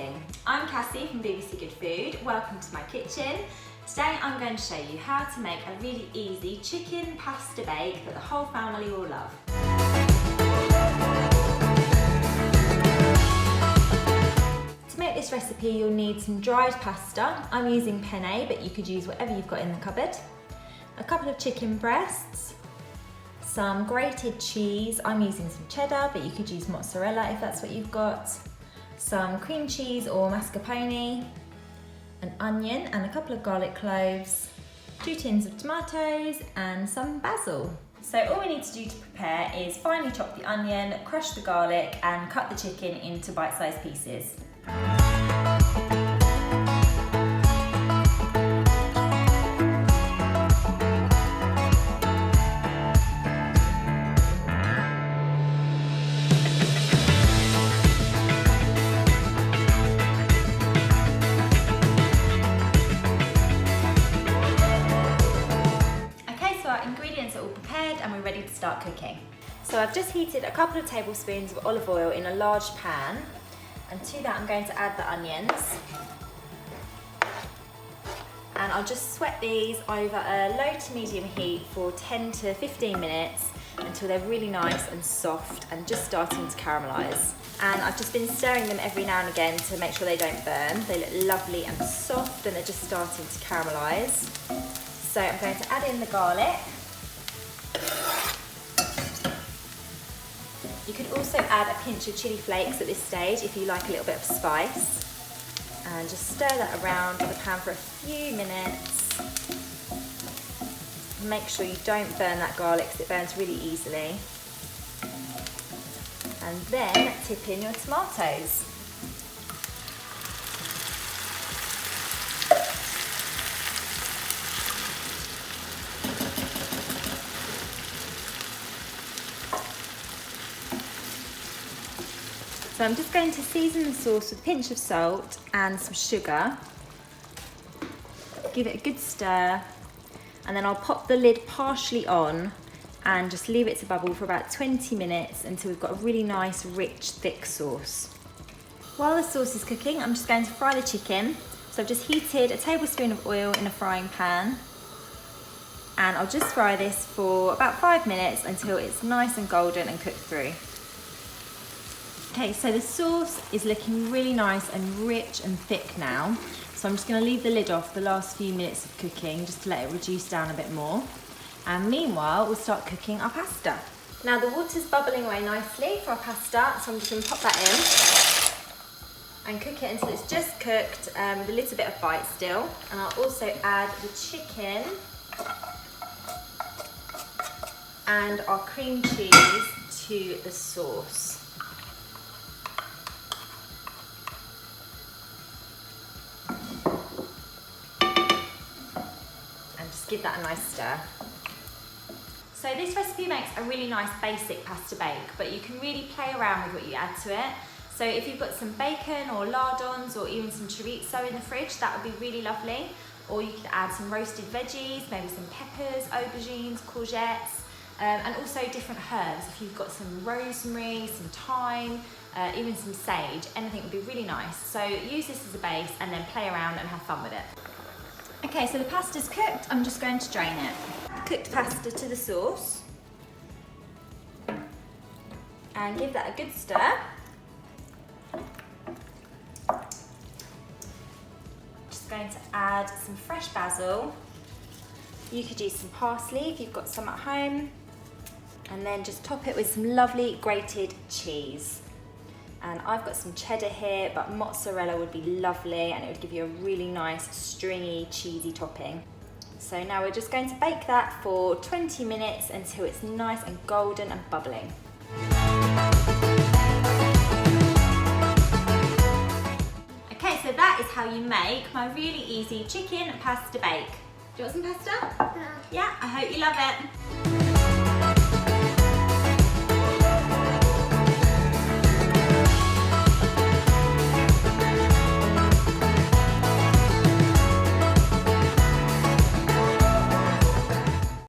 morning. I'm Cassie from BBC Good Food. Welcome to my kitchen. Today I'm going to show you how to make a really easy chicken pasta bake that the whole family will love. To make this recipe you'll need some dried pasta. I'm using penne, but you could use whatever you've got in the cupboard. A couple of chicken breasts, some grated cheese. I'm using some cheddar, but you could use mozzarella if that's what you've got. Some cream cheese or mascarpone, an onion and a couple of garlic cloves, 2 tins of tomatoes and some basil. So all we need to do to prepare is finely chop the onion, crush the garlic and cut the chicken into bite-sized pieces. Ingredients are all prepared and we're ready to start cooking. So I've just heated a couple of tablespoons of olive oil in a large pan, and to that I'm going to add the onions. And I'll just sweat these over a low to medium heat for 10 to 15 minutes until they're really nice and soft and just starting to caramelise. And I've just been stirring them every now and again to make sure they don't burn. They look lovely and soft and they're just starting to caramelise. So I'm going to add in the garlic. You could also add a pinch of chilli flakes at this stage if you like a little bit of spice. And just stir that around the pan for a few minutes. Make sure you don't burn that garlic because it burns really easily. And then tip in your tomatoes. So I'm just going to season the sauce with a pinch of salt and some sugar. Give it a good stir, and then I'll pop the lid partially on and just leave it to bubble for about 20 minutes until we've got a really nice, rich, thick sauce. While the sauce is cooking, I'm just going to fry the chicken. So I've just heated a tablespoon of oil in a frying pan, and I'll just fry this for about 5 minutes until it's nice and golden and cooked through. Okay, so the sauce is looking really nice and rich and thick now. So I'm just going to leave the lid off the last few minutes of cooking just to let it reduce down a bit more. And meanwhile, we'll start cooking our pasta. Now the water's bubbling away nicely for our pasta, so I'm just going to pop that in and cook it until it's just cooked with a little bit of bite still. And I'll also add the chicken and our cream cheese to the sauce. Give that a nice stir. So this recipe makes a really nice basic pasta bake, but you can really play around with what you add to it. So if you've got some bacon or lardons or even some chorizo in the fridge, that would be really lovely. Or you could add some roasted veggies, maybe some peppers, aubergines, courgettes, and also different herbs. If you've got some rosemary, some thyme, even some sage, anything would be really nice. So use this as a base and then play around and have fun with it. Okay, so the pasta's cooked, I'm just going to drain it. Cooked pasta to the sauce. And give that a good stir. Just going to add some fresh basil. You could use some parsley if you've got some at home. And then just top it with some lovely grated cheese. And I've got some cheddar here, but mozzarella would be lovely and it would give you a really nice, stringy, cheesy topping. So now we're just going to bake that for 20 minutes until it's nice and golden and bubbling. Okay, so that is how you make my really easy chicken pasta bake. Do you want some pasta? Yeah, I hope you love it.